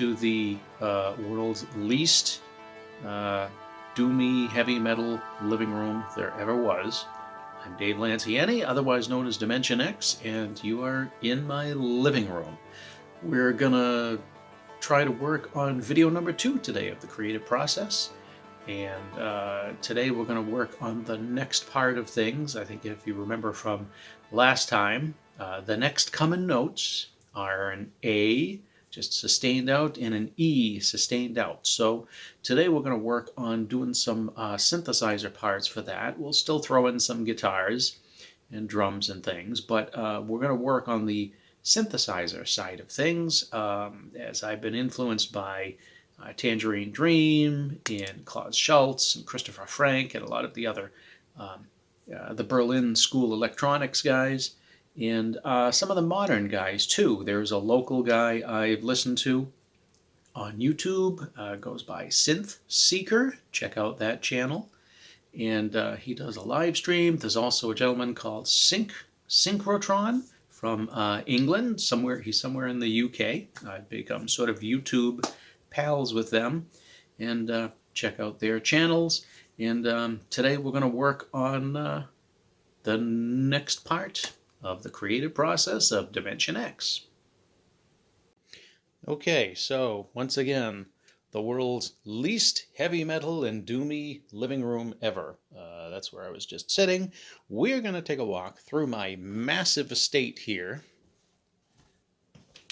to the world's least doomy heavy metal living room there ever was. I'm Dave Lanciani, otherwise known as Dimension X, and you are in my living room. We're gonna try to work on video number 2 today of the creative process, and today we're going to work on the next part of things. I think if you remember from last time, the next common notes are an A, just sustained out, and an E, sustained out. So today we're going to work on doing some synthesizer parts for that. We'll still throw in some guitars and drums and things, but we're going to work on the synthesizer side of things, as I've been influenced by Tangerine Dream and Klaus Schultz and Christopher Frank and a lot of the other the Berlin School electronics guys, and some of the modern guys too. There's a local guy I've listened to on YouTube, goes by Synth Seeker. Check out that channel, and he does a live stream. There's also a gentleman called Synchrotron from England. He's somewhere in the UK. I've become sort of YouTube pals with them, and check out their channels. And today we're going to work on the next part of the creative process of Dimension X. Okay, so once again, the world's least heavy metal and doomy living room ever. That's where I was just sitting. We're going to take a walk through my massive estate here,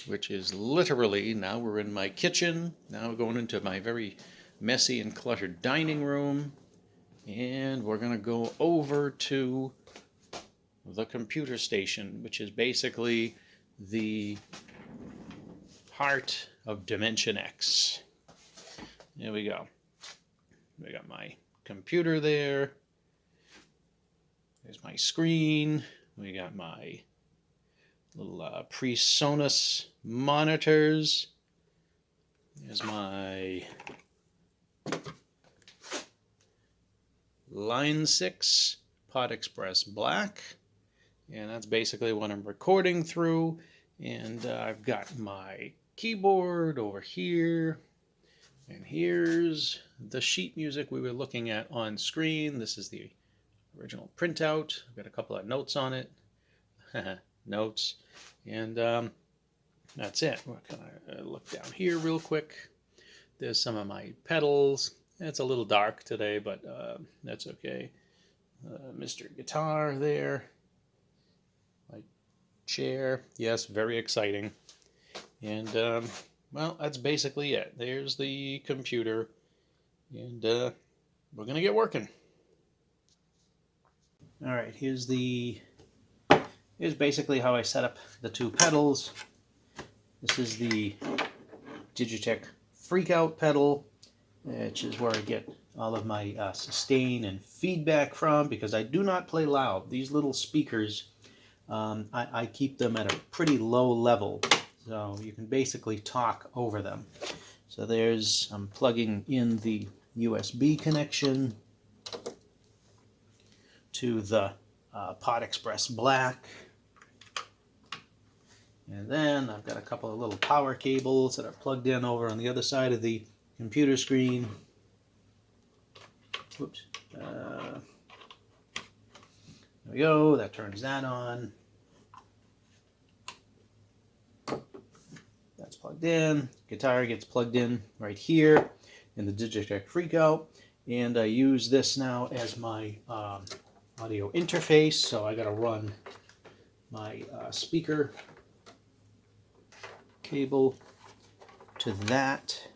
which is literally, now we're in my kitchen. Now we're going into my very messy and cluttered dining room. And we're going to go over to the computer station, which is basically the heart of Dimension X. There we go. We got my computer there. There's my screen. We got my little PreSonus monitors. There's my Line 6 Pod Express Black, and that's basically what I'm recording through. And I've got my keyboard over here, and here's the sheet music we were looking at on screen. This is the original printout. I've got a couple of notes on it. Notes. And that's it. We're gonna look down here real quick. There's some of my pedals. It's a little dark today, but that's okay. Mr. Guitar there. My chair. Yes, very exciting. And, well, that's basically it. There's the computer. And we're going to get working. All right, here's basically how I set up the two pedals. This is the Digitech Freakout pedal, which is where I get all of my sustain and feedback from, because I do not play loud. These little speakers, I keep them at a pretty low level, so you can basically talk over them. So I'm plugging in the USB connection to the Pod Express Black. And then I've got a couple of little power cables that are plugged in over on the other side of the computer screen. Whoops. There we go. That turns that on. That's plugged in. Guitar gets plugged in right here in the Digitech Freakout. And I use this now as my audio interface. So I got to run my speaker cable to that,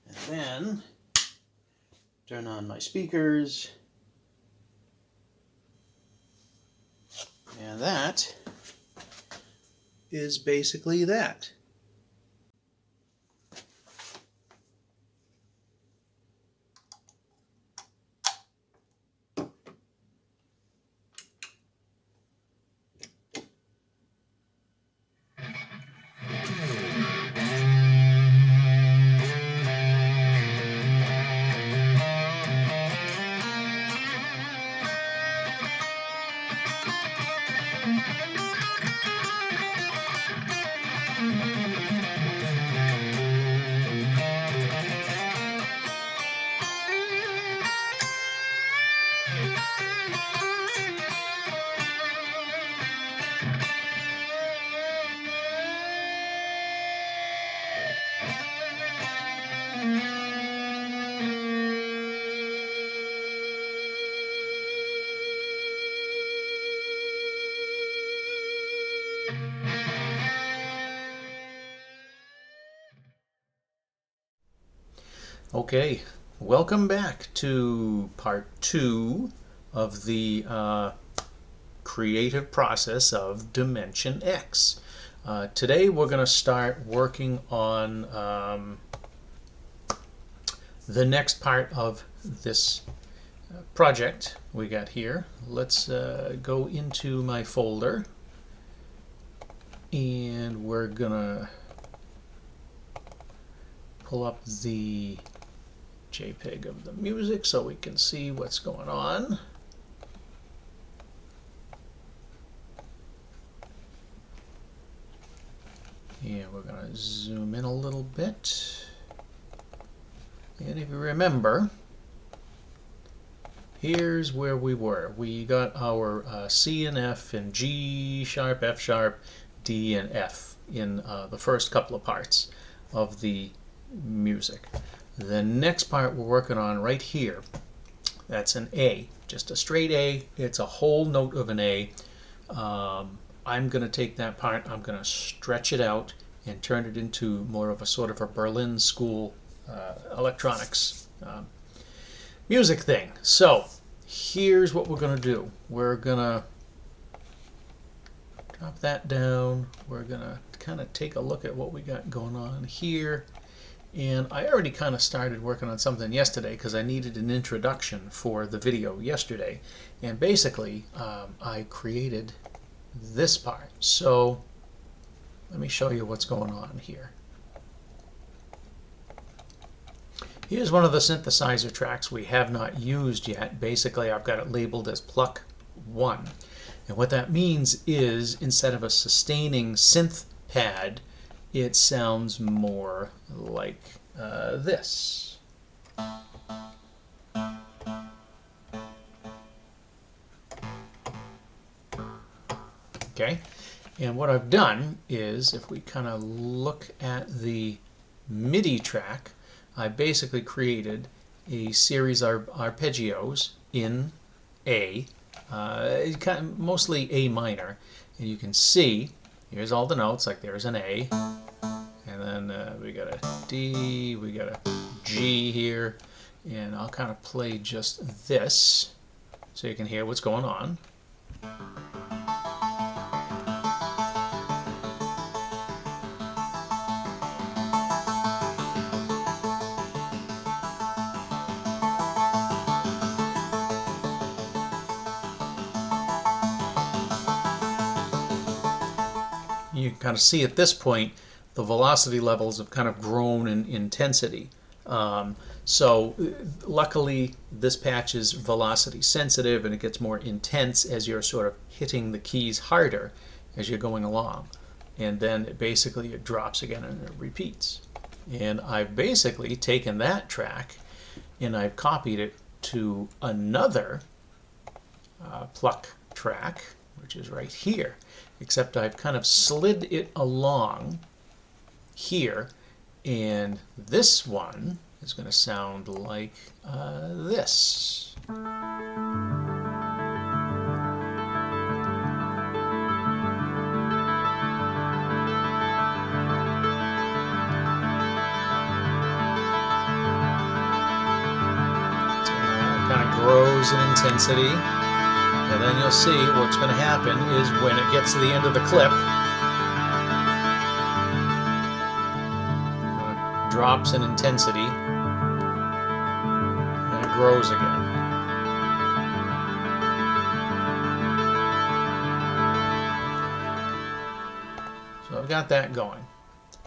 and then turn on my speakers, and that is basically that. Okay, welcome back to part 2 of the creative process of Dimension X. Today we're going to start working on the next part of this project we got here. Let's go into my folder, and we're going to pull up the JPEG of the music so we can see what's going on. And we're going to zoom in a little bit. And if you remember, here's where we were. We got our C and F and G sharp, F sharp, D and F in the first couple of parts of the music. The next part we're working on right here, that's an A, just a straight A. It's a whole note of an A. I'm going to take that part, I'm going to stretch it out and turn it into more of a sort of a Berlin school electronics music thing. So here's what we're going to do. We're going to drop that down. We're going to kind of take a look at what we got going on here. And I already kind of started working on something yesterday because I needed an introduction for the video yesterday. And basically, I created this part. So let me show you what's going on here. Here's one of the synthesizer tracks we have not used yet. Basically, I've got it labeled as pluck 1. And what that means is instead of a sustaining synth pad, it sounds more like this. Okay, and what I've done is, if we kind of look at the MIDI track, I basically created a series of arpeggios in A, mostly A minor, and you can see here's all the notes, like there's an A, and then we got a D, we got a G here, and I'll kind of play just this so you can hear what's going on. You can kind of see at this point the velocity levels have kind of grown in intensity. So luckily this patch is velocity sensitive and it gets more intense as you're sort of hitting the keys harder as you're going along. And then it drops again and it repeats. And I've basically taken that track and I've copied it to another pluck track, which is right here, except I've kind of slid it along here, and this one is going to sound like this. Kind of grows in intensity. And then you'll see what's going to happen is when it gets to the end of the clip, it drops in intensity and it grows again. So I've got that going.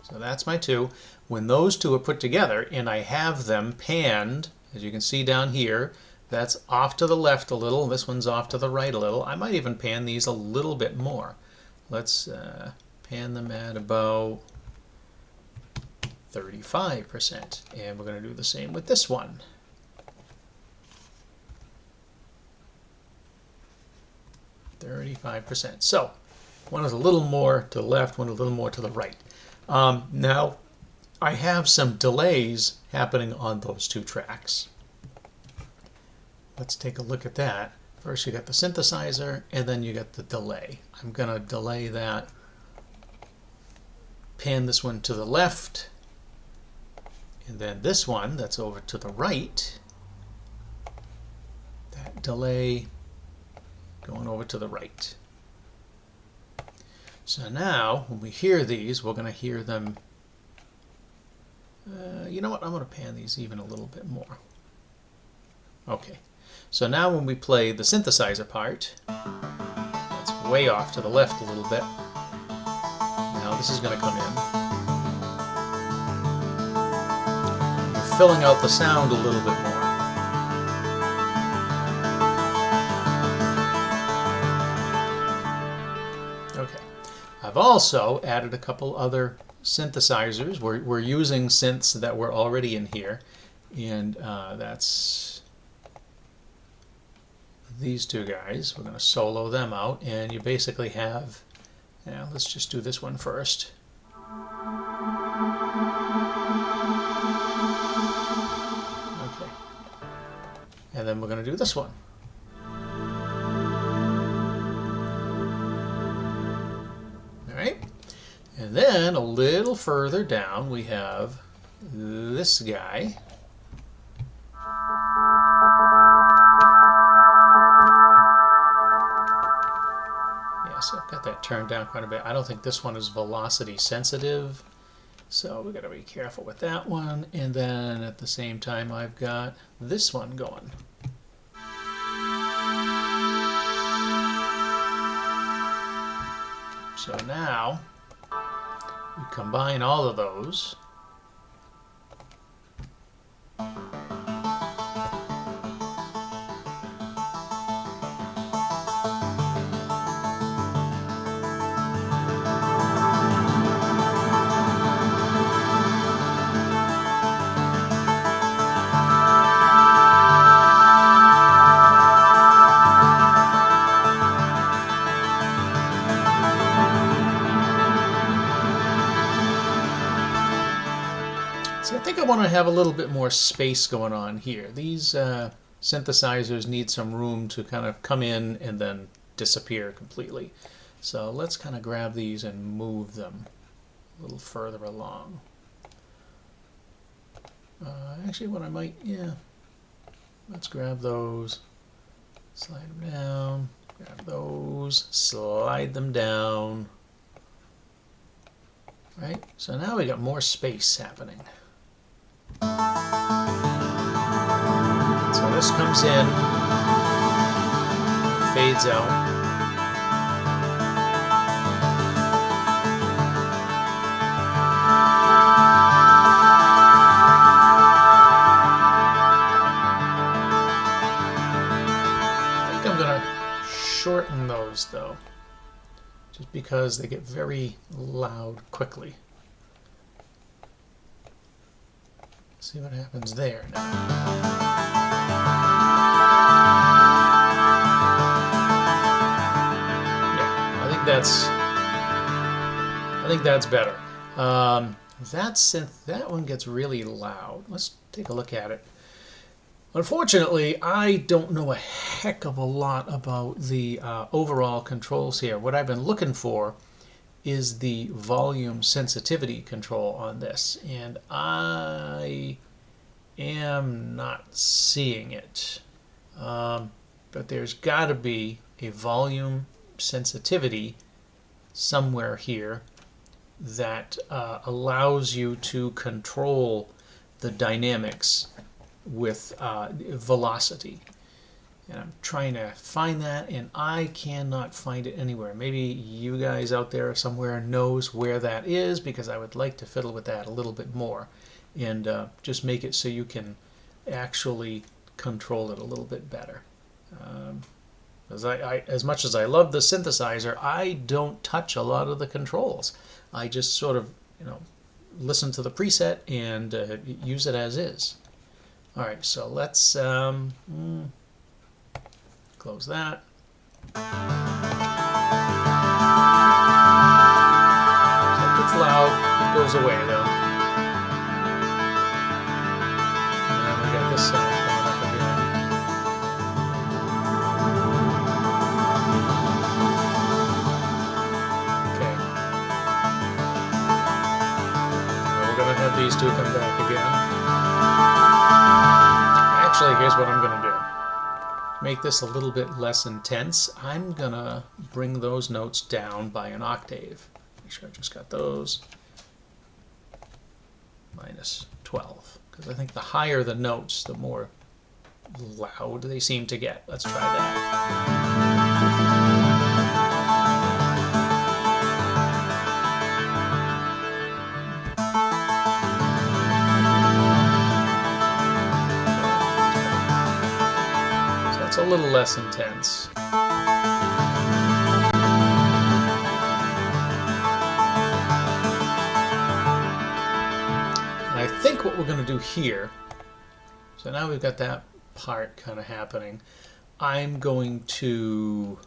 So that's my two. When those two are put together and I have them panned, as you can see down here, that's off to the left a little, this one's off to the right a little. I might even pan these a little bit more. Let's pan them at about 35%. And we're going to do the same with this one. %. So one is a little more to the left, one a little more to the right. Now I have some delays happening on those two tracks. Let's take a look at that. First you got the synthesizer and then you got the delay. I'm going to delay that, pan this one to the left, And then this one that's over to the right, that delay going over to the right. So now, when we hear these, we're going to hear them. You know what? I'm going to pan these even a little bit more. Okay. So now when we play the synthesizer part, that's way off to the left a little bit. Now this is going to come in. We're filling out the sound a little bit more. Okay. I've also added a couple other synthesizers. We're using synths that were already in here, and that's these two guys. We're going to solo them out, and you basically have, now let's just do this one first. Okay. And then we're going to do this one. Alright. And then a little further down we have this guy. Yes, I've got that turned down quite a bit. I don't think this one is velocity sensitive, so we've got to be careful with that one. And then at the same time I've got this one going. So now we combine all of those. See, I think I want to have a little bit more space going on here. These synthesizers need some room to kind of come in and then disappear completely. So let's kind of grab these and move them a little further along. Actually, what I might, let's grab those, slide them down, grab those, slide them down. Right, so now we got more space happening. So this comes in, fades out. I think I'm going to shorten those though, just because they get very loud quickly. See what happens there now. Yeah, I think that's better. That synth, that one gets really loud. Let's take a look at it. Unfortunately, I don't know a heck of a lot about the overall controls here. What I've been looking for is the volume sensitivity control on this, and I am not seeing it. But there's got to be a volume sensitivity somewhere here that allows you to control the dynamics with velocity. And I'm trying to find that, and I cannot find it anywhere. Maybe you guys out there somewhere knows where that is, because I would like to fiddle with that a little bit more and just make it so you can actually control it a little bit better. As much as I love the synthesizer, I don't touch a lot of the controls. I just sort of, listen to the preset and use it as is. All right, so let's close that. So it gets loud, it goes away though. And then we got this sound coming up again. Okay. Now we're going to have these two come back again. Actually, here's what I'm going to do. To make this a little bit less intense, I'm going to bring those notes down by an octave. Make sure I just got those. Minus 12. Because I think the higher the notes, the more loud they seem to get. Let's try that. A little less intense. And I think what we're going to do here, so now we've got that part kind of happening, I'm going to,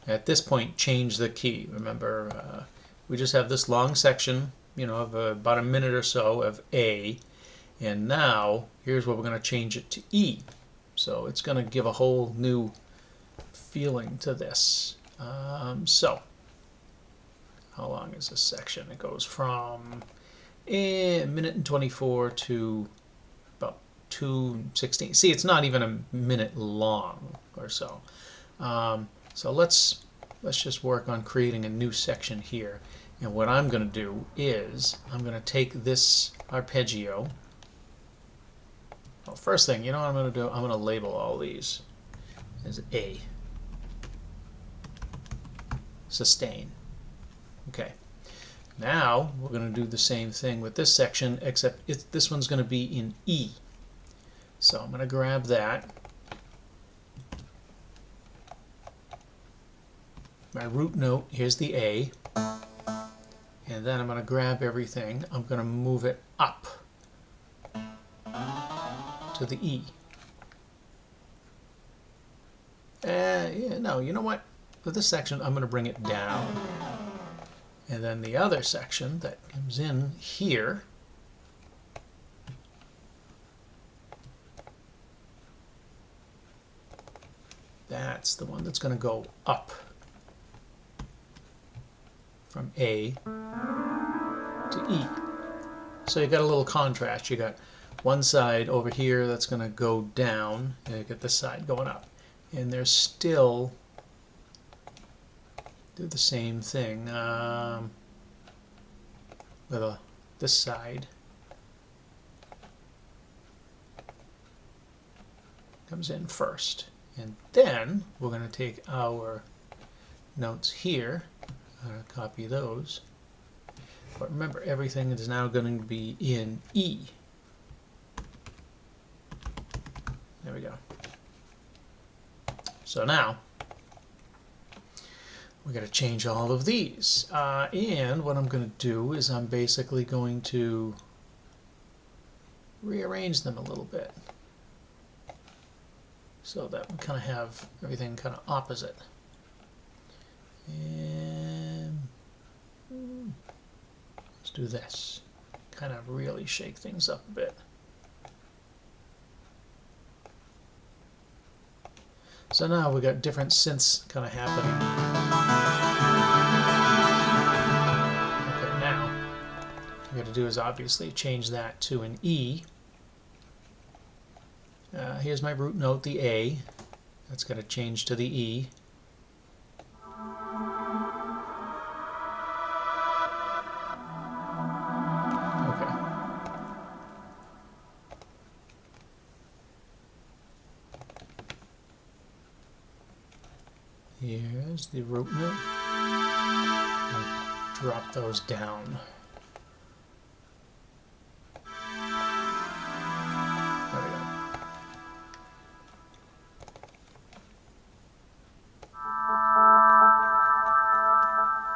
at this point, change the key. Remember, we just have this long section, of about a minute or so of A, and now here's where we're going to change it to E. So it's going to give a whole new feeling to this. So how long is this section? It goes from a minute and 24 to about 2:16. See, it's not even a minute long or so. So let's just work on creating a new section here. And what I'm going to do is I'm going to take this arpeggio. Well, first thing, what I'm going to do? I'm going to label all these as A. Sustain. Okay. Now we're going to do the same thing with this section, except this one's going to be in E. So I'm going to grab that. My root note, here's the A. And then I'm going to grab everything. I'm going to move it up to the E. No, you know what? For this section, I'm going to bring it down. And then the other section that comes in here, that's the one that's going to go up from A to E. So you got a little contrast. You got one side over here that's going to go down, and you get this side going up. And there's still do the same thing with this side comes in first, and then we're going to take our notes here, copy those, but remember everything is now going to be in E. There we go. So now we're going to change all of these. And what I'm going to do is I'm basically going to rearrange them a little bit so that we kind of have everything kind of opposite. And let's do this. Kind of really shake things up a bit. So now we've got different synths kind of happening. Okay, now what we got to do is obviously change that to an E. Here's my root note, the A. That's going to change to the E. Here's the root note. I'll drop those down. There we go.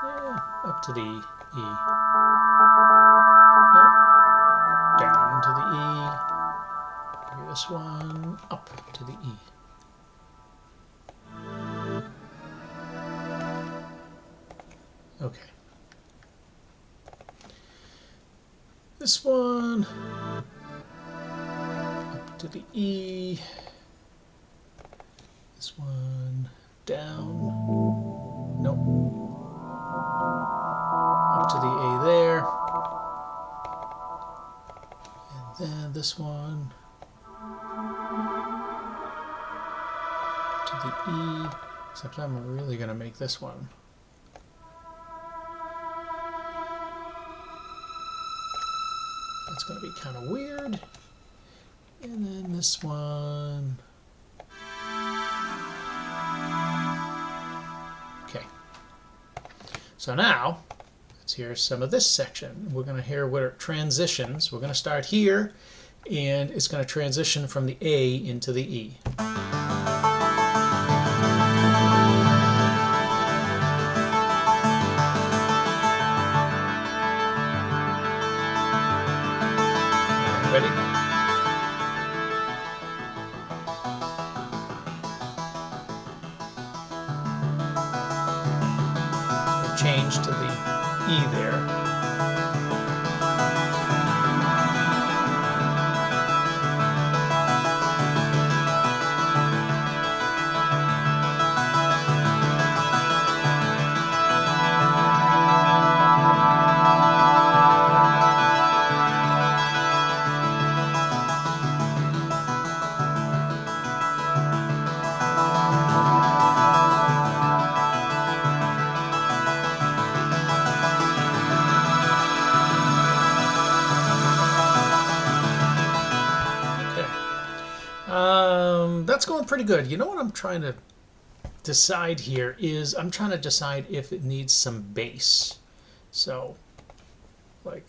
Yeah, up to the E. No, down to the E. Maybe this one up to the E. Okay. This one up to the E. This one down. Nope. Up to the A there. then this one to the E, except I'm really going to make this one. That's going to be kind of weird. And then this one. Okay. So now, let's hear some of this section. We're going to hear where it transitions. We're going to start here, and it's going to transition from the A into the E. Ready? So change to the E there. That's going pretty good. You know what I'm trying to decide here is I'm trying to decide if it needs some bass. So, like...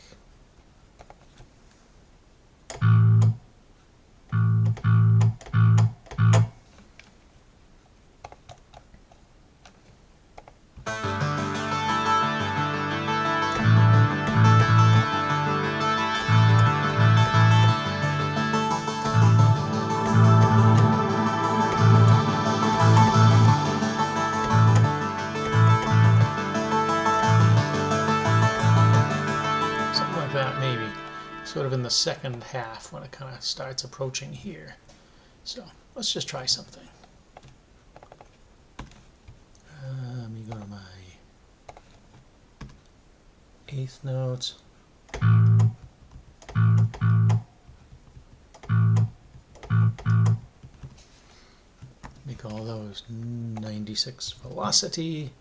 maybe sort of in the second half when it kind of starts approaching here. So let's just try something. Let me go to my eighth notes. Make all those 96 velocity.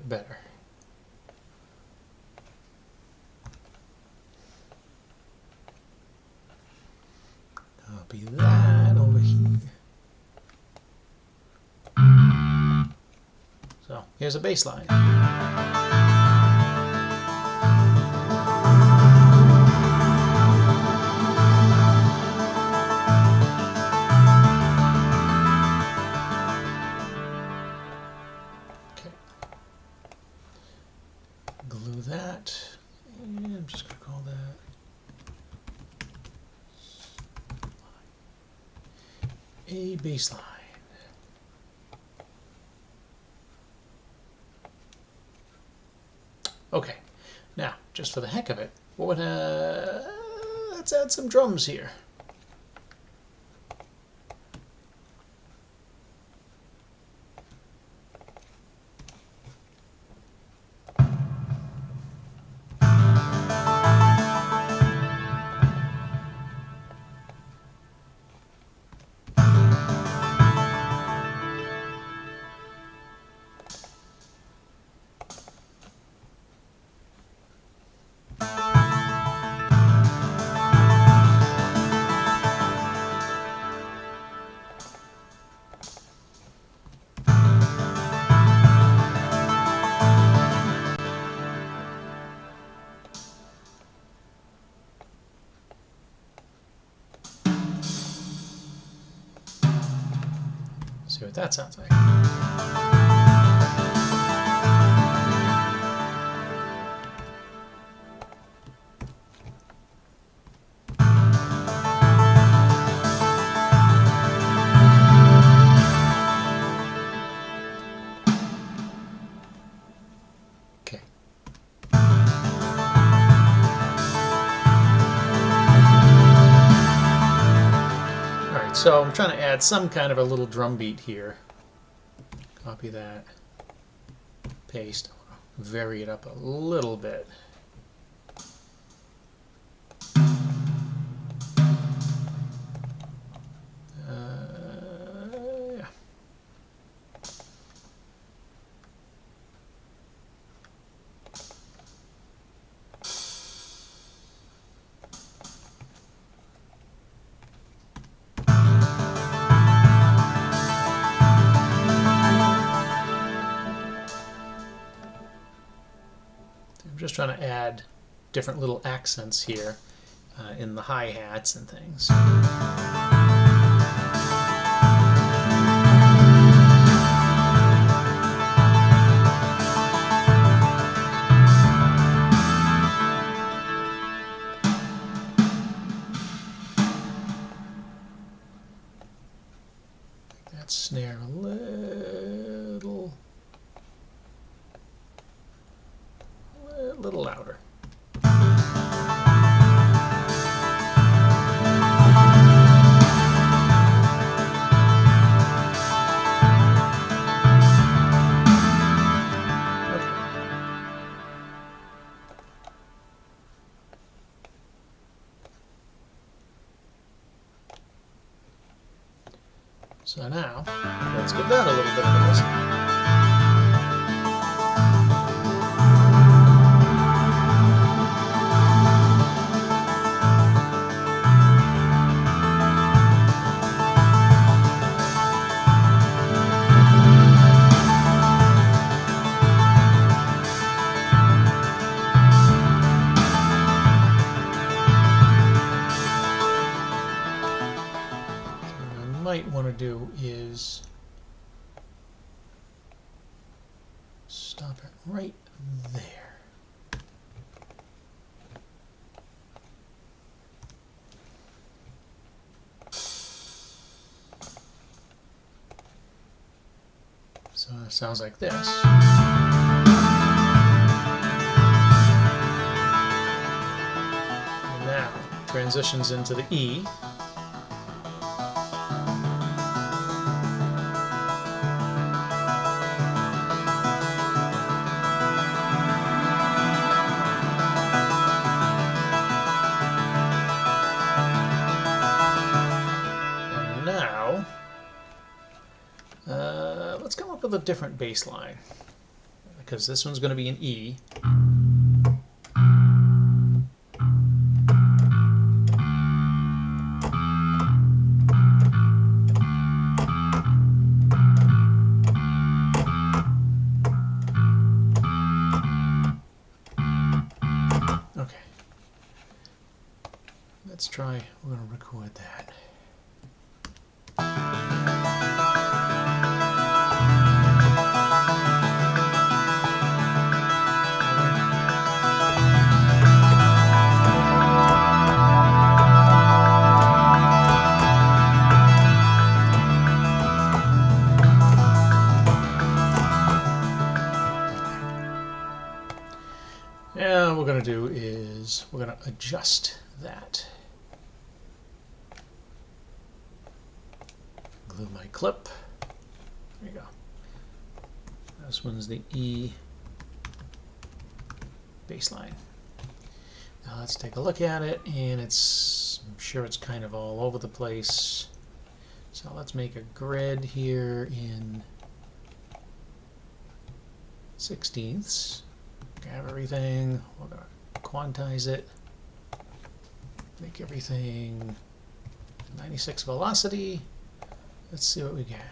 Better. Copy that over here. So here's a bass line. Glue that, and I'm just going to call that a baseline. Okay, now just for the heck of it, what would let's add some drums here. See what that sounds like. Okay. Alright, so I'm trying to add some kind of a little drum beat here. Copy that. Paste. Vary it up a little bit. Yeah. I'm just trying to add different little accents here in the hi-hats and things. Make that snare a little louder. So now, let's give that a little bit of a listen. Might want to do is stop it right there. So it sounds like this. And now transitions into the E. Let's come up with a different bass line, because this one's going to be an E. Okay. Let's try, we're going to record that. And what we're going to do is we're going to adjust that. Glue my clip. There you go. This one's the E bass line. Now let's take a look at it, and I'm sure it's kind of all over the place. So let's make a grid here in 16ths. Grab everything, we're going to quantize it, make everything 96 velocity. Let's see what we get.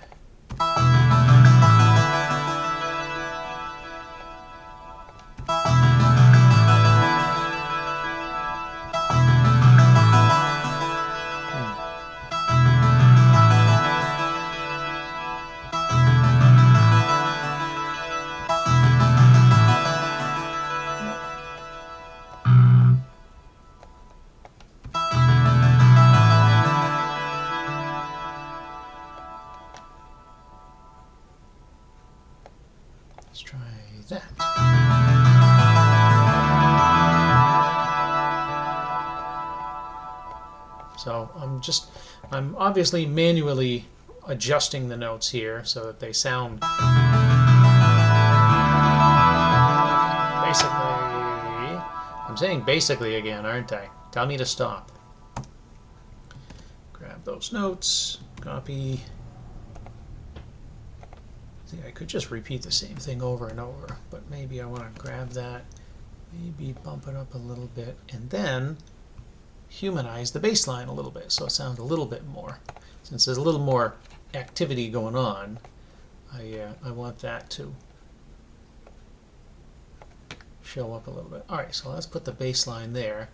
So I'm obviously manually adjusting the notes here so that they sound basically, I'm saying basically again, aren't I? Tell me to stop. Grab those notes, copy. See, I could just repeat the same thing over and over, but maybe I want to grab that, maybe bump it up a little bit, and then humanize the bass line a little bit so it sounds a little bit more. Since there's a little more activity going on, I want that to show up a little bit. All right, so let's put the bass line there.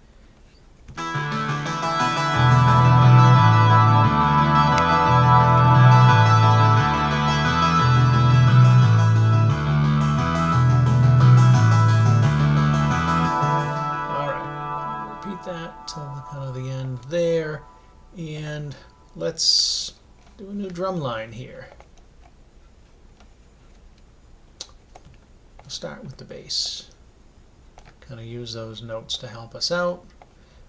That till the kind of the end there, and let's do a new drum line here. We'll start with the bass. Kind of use those notes to help us out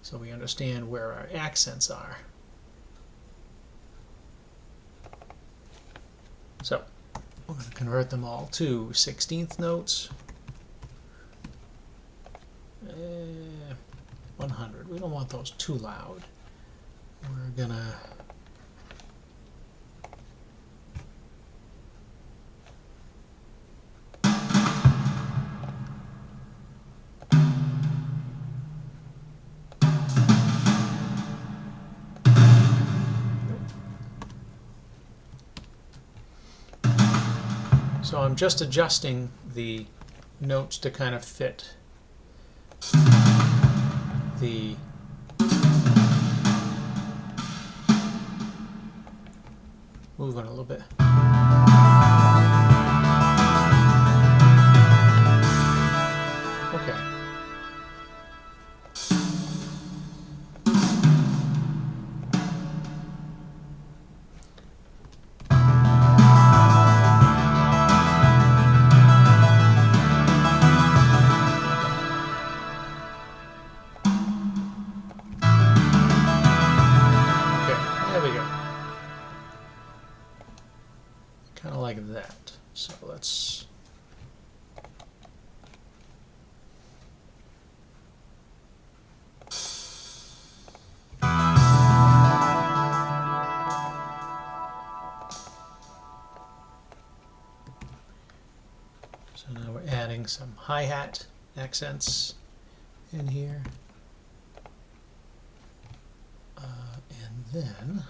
so we understand where our accents are. So we're going to convert them all to 16th notes. 100. We don't want those too loud. We're gonna so I'm just adjusting the notes to kind of fit the moving a little bit. Okay. That. So let's so now we're adding some hi-hat accents in here, and then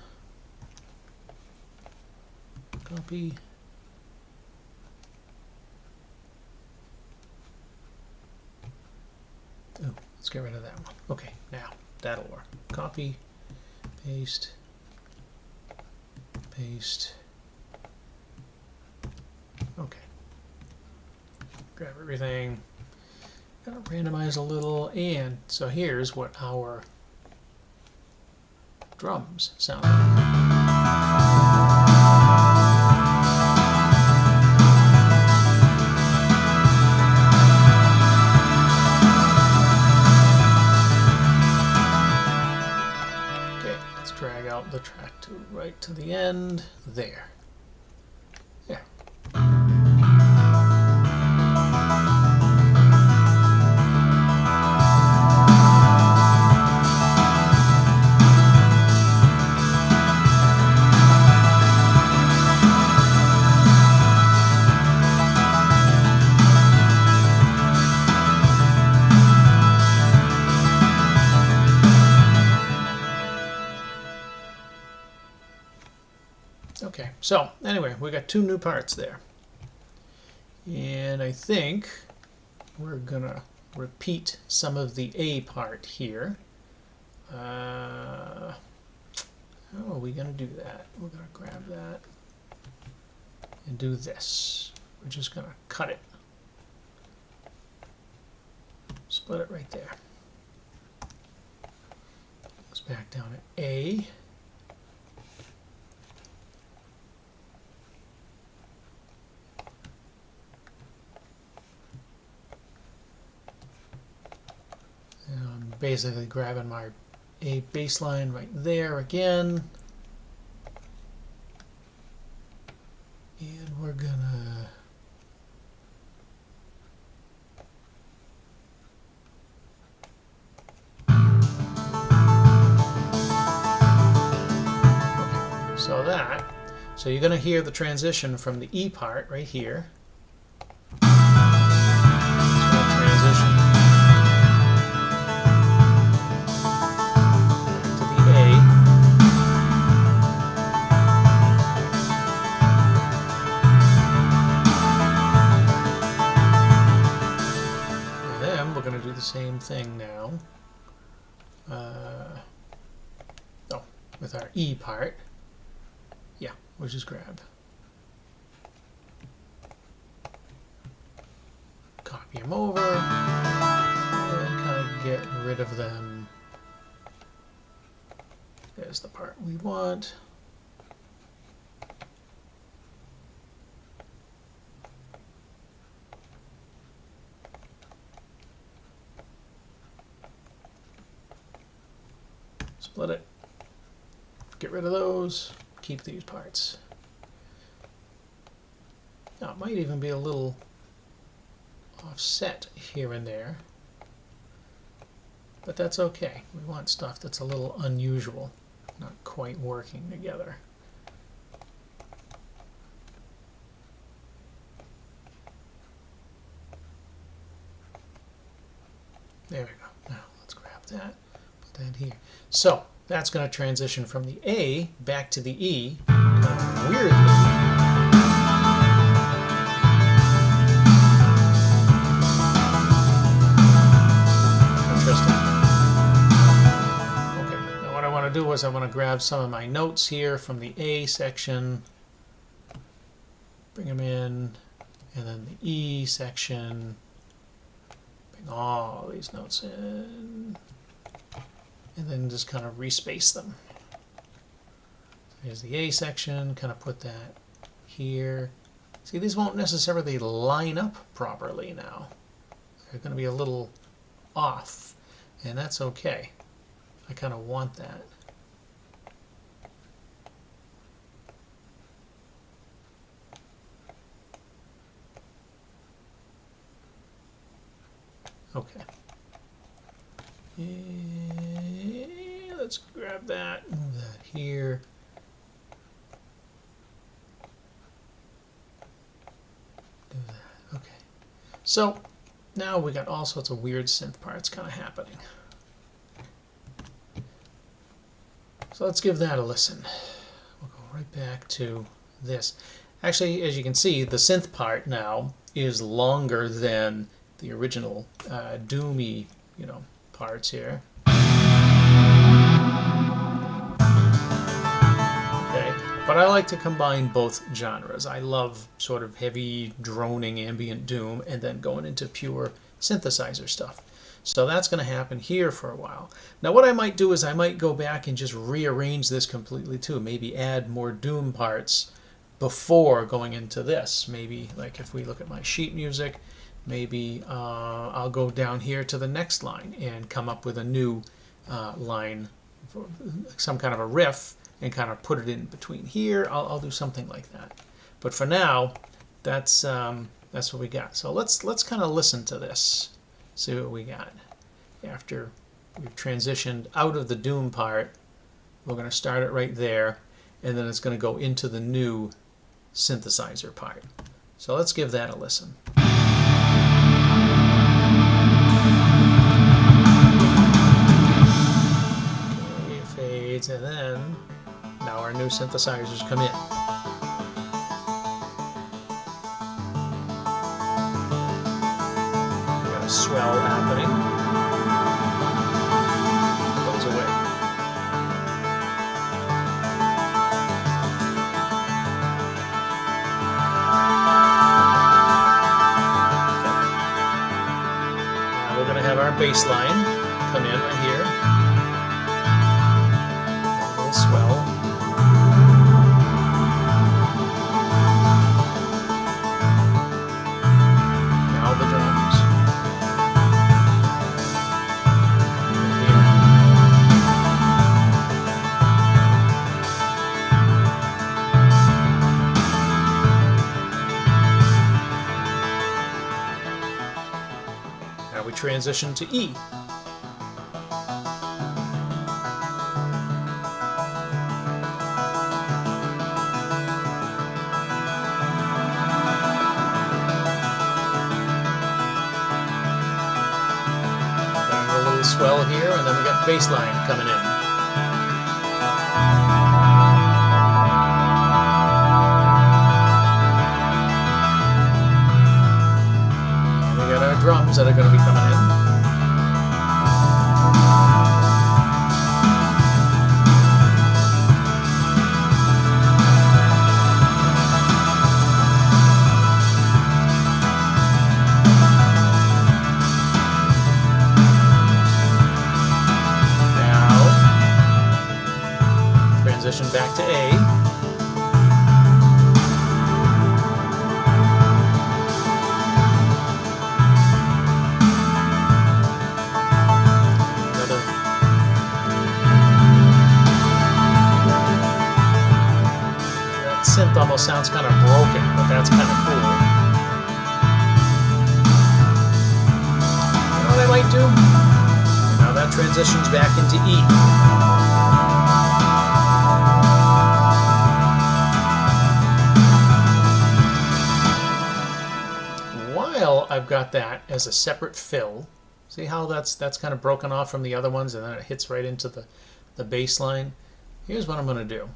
copy. Oh, let's get rid of that one. Okay, now that'll work. Copy, paste, paste. Okay. Grab everything. Gotta randomize a little, and so here's what our drums sound like. Drag out the track to right to the end there. Yeah. Okay, so anyway, we got two new parts there. And I think we're gonna repeat some of the A part here. How are we gonna do that? We're gonna grab that and do this. We're just gonna cut it. Split it right there. Goes back down to A. And I'm basically grabbing my a bass line right there again. And we're gonna so you're going to hear the transition from the E part right here. Transition to the A. And then we're going to do the same thing now. With our E part. Yeah, we'll just grab. Copy them over and kind of get rid of them. There's the part we want. Split it. Get rid of those. Keep these parts. Now it might even be a little offset here and there, but that's okay. We want stuff that's a little unusual, not quite working together. There we go. Now let's grab that, put that here. So that's going to transition from the A back to the E, kind of weirdly. Interesting. Okay, now what I want to do is I want to grab some of my notes here from the A section, bring them in, and then the E section, bring all these notes in, and then just kind of respace them. So here's the A section, kind of put that here. See, these won't necessarily line up properly now. They're going to be a little off, and that's okay. I kind of want that. Okay. And let's grab that, move that here. Do that. Okay. So now we got all sorts of weird synth parts kind of happening. So let's give that a listen. We'll go right back to this. Actually, as you can see, the synth part now is longer than the original doomy, parts here. Okay, but I like to combine both genres. I love sort of heavy, droning ambient doom and then going into pure synthesizer stuff. So that's going to happen here for a while. Now what I might do is I might go back and just rearrange this completely too. Maybe add more doom parts before going into this. Maybe like if we look at my sheet music, maybe I'll go down here to the next line and come up with a new line, for some kind of a riff, and kind of put it in between here. I'll do something like that. But for now, that's what we got. So let's kind of listen to this, see what we got. After we've transitioned out of the doom part, we're going to start it right there, and then it's going to go into the new synthesizer part. So let's give that a listen. And then now our new synthesizers come in. We got a swell happening. Goes away. Okay. Now we're going to have our bass line come in right here. Swell. Now the drums. Here. transition to E. A little swell here, and then we got bass line coming in. Drums that are going to be coming in. Now, transition back to A. Synth almost sounds kind of broken, but that's kind of cool. You know what I might do? Now that transitions back into E. While I've got that as a separate fill, see how that's kind of broken off from the other ones, and then it hits right into the bass line? Here's what I'm going to do.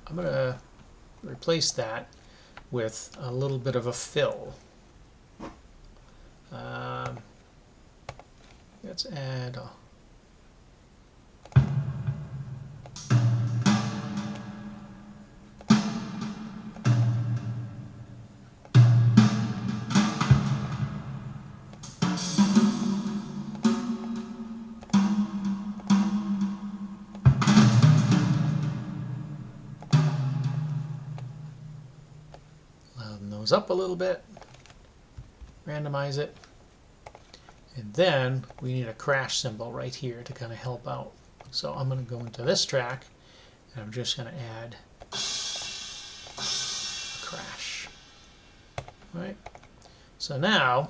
I'm going to replace that with a little bit of a fill. Let's add up a little bit, randomize it, and then we need a crash cymbal right here to kind of help out. So I'm going to go into this track and I'm just going to add a crash. All right. So now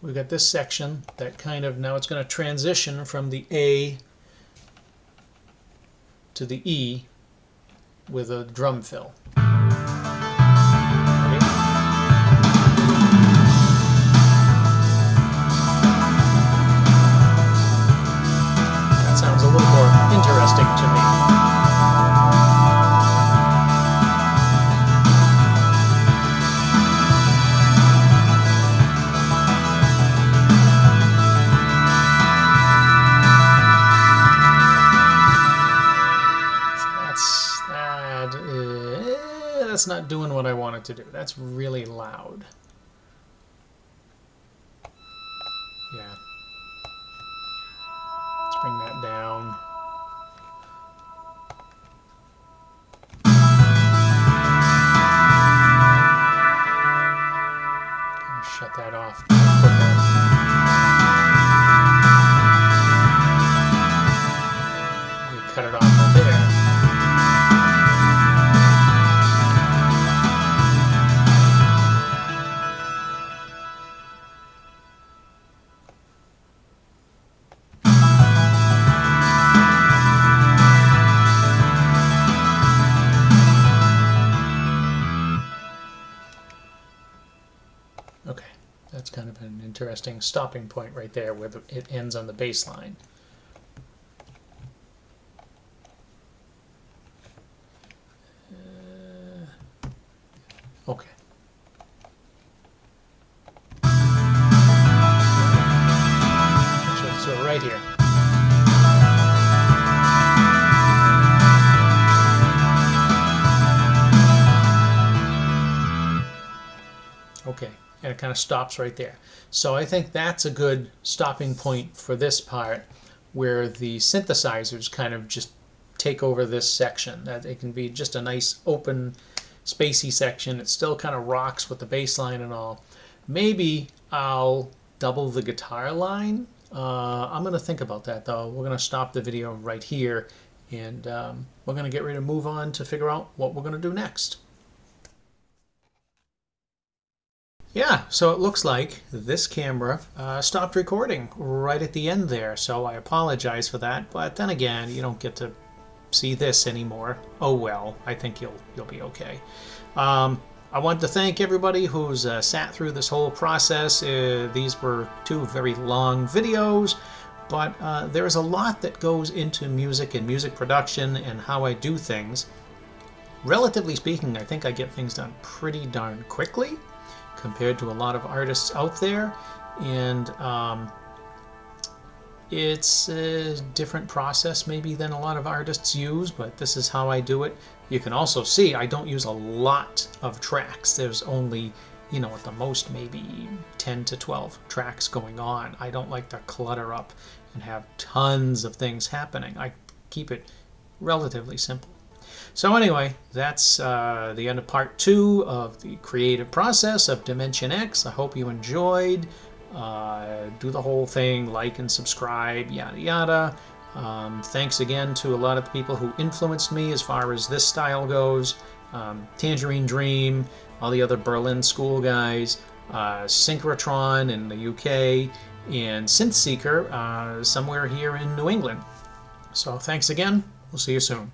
we've got this section that kind of, now it's going to transition from the A to the E with a drum fill. Sounds a little more interesting to me. So that's not doing what I want it to do. That's really loud. Yeah. Let's bring that down. Shut that off. We cut it off right there. Okay, that's kind of an interesting stopping point right there where it ends on the bass line. Okay. So right here. Okay, and it kind of stops right there. So I think that's a good stopping point for this part, where the synthesizers kind of just take over this section. That it can be just a nice open spacey section. It still kind of rocks with the bass line and all. Maybe I'll double the guitar line. I'm going to think about that though. We're going to stop the video right here, and we're going to get ready to move on to figure out what we're going to do next. Yeah, so it looks like this camera stopped recording right at the end there, so I apologize for that. But then again, you don't get to see this anymore. Oh well, I think you'll be okay. I want to thank everybody who's sat through this whole process. These were 2 very long videos, but there's a lot that goes into music and music production and how I do things. Relatively speaking, I think I get things done pretty darn quickly compared to a lot of artists out there, and it's a different process maybe than a lot of artists use, but this is how I do it. You can also see I don't use a lot of tracks. There's only, at the most maybe 10 to 12 tracks going on. I don't like to clutter up and have tons of things happening. I keep it relatively simple. So anyway, that's the end of part 2 of the creative process of Dimension X. I hope you enjoyed. Do the whole thing, like and subscribe, yada yada. Thanks again to a lot of the people who influenced me as far as this style goes. Tangerine Dream, all the other Berlin School guys, Synchrotron in the UK, and Synthseeker somewhere here in New England. So thanks again. We'll see you soon.